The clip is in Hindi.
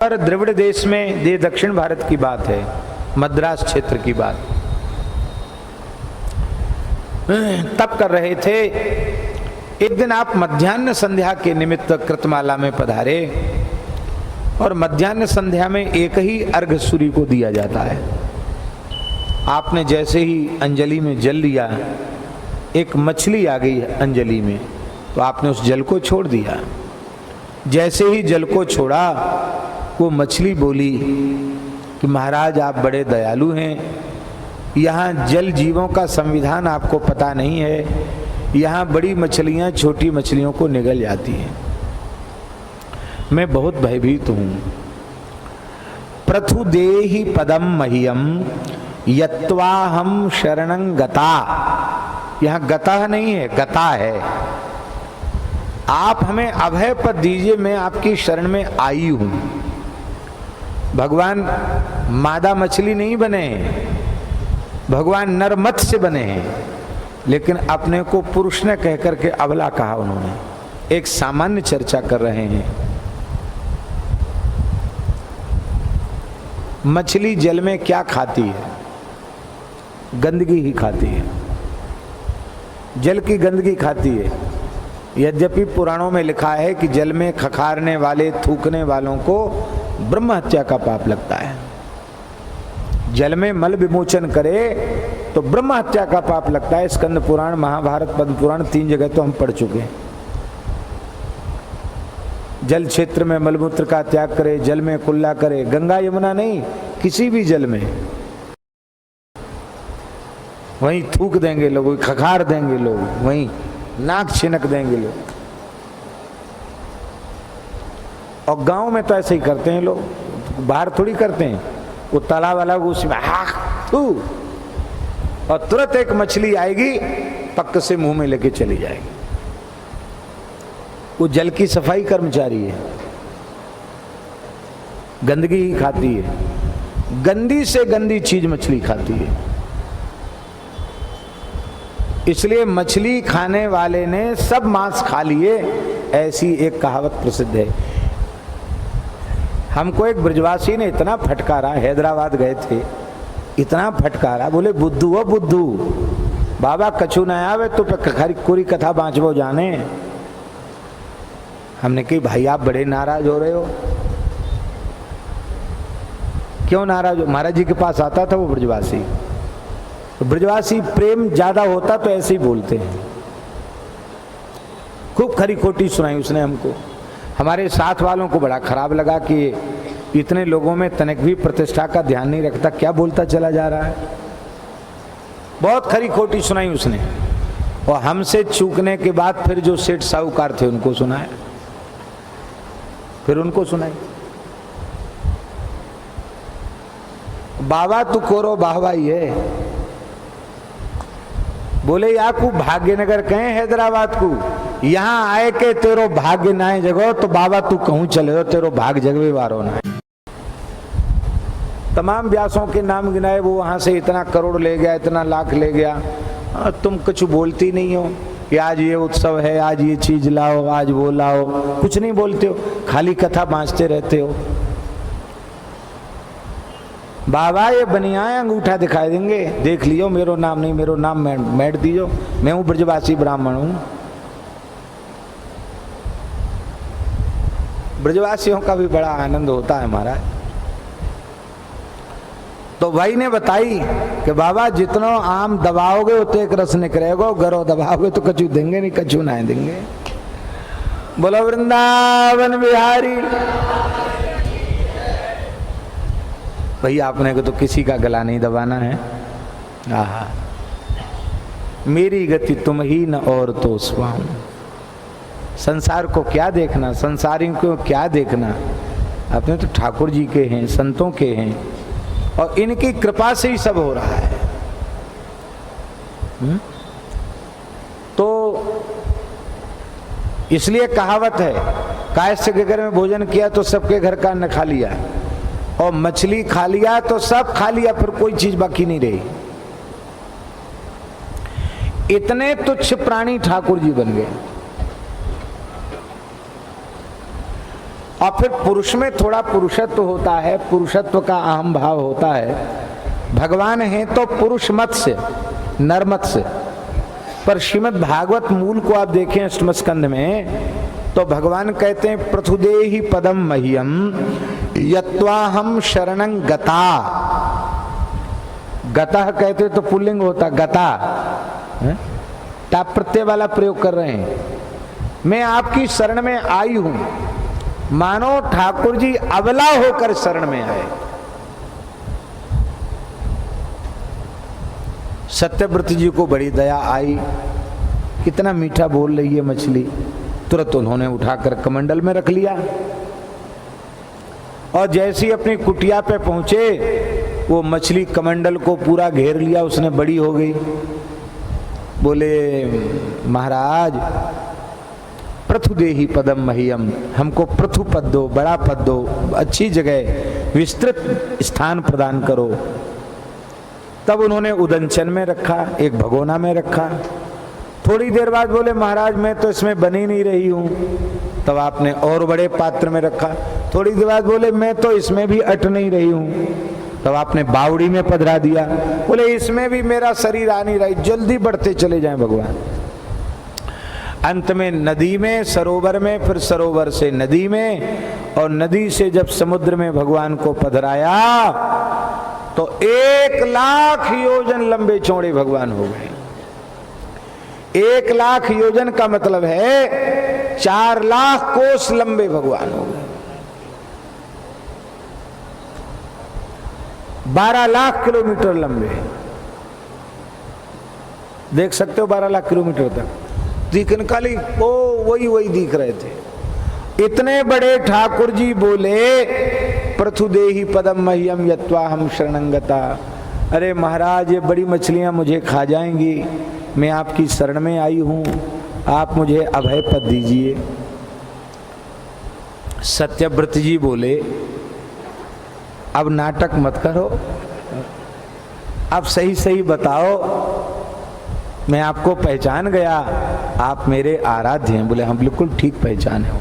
और द्रविड़ देश में, ये दक्षिण भारत की बात है, मद्रास क्षेत्र की बात, तप कर रहे थे। एक दिन आप मध्याह्न संध्या के निमित्त कृतमाला में पधारे और मध्याह्न संध्या में एक ही अर्घ सूर्य को दिया जाता है। आपने जैसे ही अंजलि में जल लिया, एक मछली आ गई अंजलि में, तो आपने उस जल को छोड़ दिया। जैसे ही जल को छोड़ा, वो मछली बोली कि महाराज आप बड़े दयालु हैं, यहाँ जल जीवों का संविधान आपको पता नहीं है, यहाँ बड़ी मछलियाँ छोटी मछलियों को निगल जाती हैं, मैं बहुत भयभीत हूँ। प्रथु देहि पदम मह्यम यत्वा हम शरणं गता, यहाँ गता नहीं है, गता है। आप हमें अभय पद दीजिए, मैं आपकी शरण में आई हूँ। भगवान मादा मछली नहीं बने हैं, भगवान नर मत्स्य से बने हैं, लेकिन अपने को पुरुष ने कह करके अबला कहा उन्होंने। एक सामान्य चर्चा कर रहे हैं। मछली जल में क्या खाती है? गंदगी ही खाती है, जल की गंदगी खाती है। यद्यपि पुराणों में लिखा है कि जल में खखारने वाले, थूकने वालों को ब्रह्म हत्या का पाप लगता है। जल में मल विमोचन करे तो ब्रह्म हत्या का पाप लगता है। स्कंद पुराण, महाभारत, पद्म पुराण, 3 जगह तो हम पढ़ चुके हैं। जल क्षेत्र में मलमूत्र का त्याग करे, जल में कुल्ला करे, गंगा यमुना नहीं, किसी भी जल में, वहीं थूक देंगे लोग, वहीं खखार देंगे लोग, वहीं नाक छिनक देंगे लोग। और गांव में तो ऐसे ही करते हैं लोग, बाहर थोड़ी करते हैं। वो तालाब वाला उसमें और तुरंत एक मछली आएगी, पक्क से मुंह में लेके चली जाएगी। वो जल की सफाई कर्मचारी है, गंदगी ही खाती है, गंदी से गंदी चीज मछली खाती है। इसलिए मछली खाने वाले ने सब मांस खा लिए, ऐसी एक कहावत प्रसिद्ध है। हमको एक ब्रजवासी ने इतना फटकारा, हैदराबाद गए थे, इतना फटकारा, बोले बुद्धू हो बुद्धू, बाबा कछु न आवे तो कोरी कथा बाँचबो जाने। हमने कही भाई आप बड़े नाराज हो रहे हो। क्यों नाराज हो? महाराज जी के पास आता था वो ब्रजवासी, तो ब्रजवासी प्रेम ज्यादा होता तो ऐसे ही बोलते हैं। खूब खरी खोटी सुनाई उसने हमको। हमारे साथ वालों को बड़ा खराब लगा कि इतने लोगों में तनिक भी प्रतिष्ठा का ध्यान नहीं रखता, क्या बोलता चला जा रहा है। बहुत खरी खोटी सुनाई उसने, और हमसे चूकने के बाद फिर जो सेठ साहूकार थे उनको सुनाया, फिर उनको सुनाई। बाबा तू कोरो बाहवाई है। बोले या को भाग्यनगर कहें हैदराबाद को, यहाँ आए के तेरो भाग्य नाए जगो तो बाबा तू कहूं चले हो, तेरो भाग जगवे वारो ना। तमाम व्यासों के नाम गिनाए, वो वहां से इतना करोड़ ले गया, इतना लाख ले गया, तुम कुछ बोलती नहीं हो कि आज ये उत्सव है, आज ये चीज लाओ, आज वो लाओ, कुछ नहीं बोलते हो, खाली कथा बांचते रहते हो। बाबा ये बनियाए अंगूठा दिखाई देंगे, देख लियो मेरो नाम नहीं, मेरो नाम मैट दीजो, मैं हूं ब्रजवासी ब्राह्मण हूं। ब्रजवासियों का भी बड़ा आनंद होता है महाराज। तो भाई ने बताई कि बाबा जितना आम दबाओगे उतने एक रस निकलेगा, गरो दबाओगे तो कछु देंगे नहीं, कछु ना देंगे। बोलो वृंदावन बिहारी। भैया आपने को तो किसी का गला नहीं दबाना है। आहा, मेरी गति तुम ही न और तो स्वाम। संसार को क्या देखना, संसारी को क्या देखना, अपने तो ठाकुर जी के हैं, संतों के हैं, और इनकी कृपा से ही सब हो रहा है। तो इसलिए कहावत है, कायस्थ के घर में भोजन किया तो सबके घर का अन्न खा लिया, और मछली खा लिया तो सब खा लिया, फिर कोई चीज बाकी नहीं रही। इतने तुच्छ प्राणी ठाकुर जी बन गए। और फिर पुरुष में थोड़ा पुरुषत्व होता है, पुरुषत्व का अहम भाव होता है। भगवान है तो पुरुष मत से, नरमत से, पर श्रीमद् भागवत मूल को आप देखें अष्टम स्कंध में, तो भगवान कहते हैं पृथुदेहि पदम मह्यम यत्वाहम शरणं गता। गता कहते तो पुल्लिंग होता, गता टाप प्रत्यय वाला प्रयोग कर रहे हैं। मैं आपकी शरण में आई हूं, मानो ठाकुर जी अबला होकर शरण में आए। सत्यव्रत जी को बड़ी दया आई, कितना मीठा बोल रही है मछली। तुरंत उन्होंने उठाकर कमंडल में रख लिया और जैसे ही अपनी कुटिया पे पहुंचे वो मछली कमंडल को पूरा घेर लिया, उसने बड़ी हो गई। बोले महाराज पृथुदेहि पदम मह्यम, हमको पृथु पद दो, बड़ा पद दो, अच्छी जगह विस्तृत स्थान प्रदान करो। तब उन्होंने उदंचन में रखा, एक भगोना में रखा। थोड़ी देर बाद बोले महाराज मैं तो इसमें बनी नहीं रही हूं। तब आपने और बड़े पात्र में रखा। थोड़ी देर बाद बोले मैं तो इसमें भी अट नहीं रही हूं। तब आपने बावड़ी में पधरा दिया। बोले इसमें भी मेरा शरीर आ नहीं रहा, जल्दी बढ़ते चले जाएं भगवान। अंत में नदी में, सरोवर में, फिर सरोवर से नदी में, और नदी से जब समुद्र में भगवान को पधराया तो 1,00,000 योजन लंबे चौड़े भगवान हो गए। 1,00,000 योजन का मतलब है 4,00,000 कोस लंबे भगवान हो गए। 12,00,000 किलोमीटर लंबे। देख सकते हो 12,00,000 किलोमीटर तक दिखने खाली वही दिख रहे थे। इतने बड़े ठाकुर जी बोले पृथुदेहि पदम मह्यम यत्वा हम शरणं गता। अरे महाराज ये बड़ी मछलियां मुझे खा जाएंगी, मैं आपकी शरण में आई हूं, आप मुझे अभय पद दीजिए। सत्यव्रत जी बोले अब नाटक मत करो, अब सही सही बताओ, मैं आपको पहचान गया, आप मेरे आराध्य हैं। बोले हम बिल्कुल ठीक पहचाने हो।